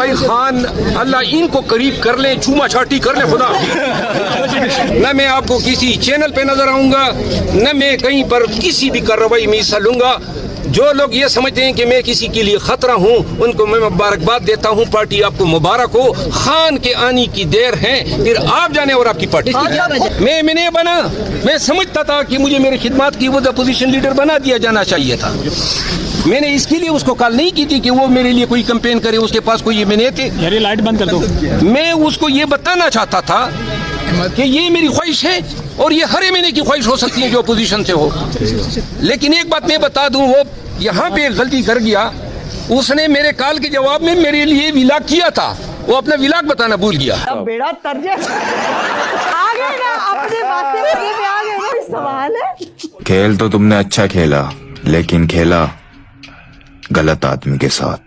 भाई खान अल्लाह इनको करीब कर ले, चूमा छाटी कर ले खुदा। न मैं आपको किसी चैनल पे नजर आऊंगा, न मैं कहीं पर किसी भी कार्रवाई में हिस्सा लूंगा। जो लोग ये समझते हैं कि मैं किसी के लिए खतरा हूं, उनको मैं मुबारकबाद देता हूं। पार्टी आपको मुबारक हो। खान के आने की देर है, फिर आप जाने और आपकी पार्टी। मैं नहीं बना, मैं समझता था कि मुझे मेरी खिदमत की वजह अपोजिशन लीडर बना दिया जाना चाहिए था। मैंने इसके लिए उसको कॉल नहीं की थी कि वो मेरे लिए कोई कैंपेन करे, उसके पास कोई मैंने थे। यार ये लाइट बंद कर दो। मैं उसको ये बताना चाहता था कि ये मेरी ख्वाहिश है और ये हर महीने की ख्वाहिश हो सकती है जो अपोजिशन से हो। लेकिन एक बात मैं बता दूं, वो यहाँ पे गलती कर गया। उसने मेरे कॉल के जवाब में मेरे लिए विलाग किया था, वो अपना विलाग बताना भूल गया। अब बेड़ा तर्ज आ गए ना, अपने वास्ते में आ गए ना। सवाल है, खेल तो तुमने अच्छा खेला, लेकिन खेला गलत आदमी के साथ।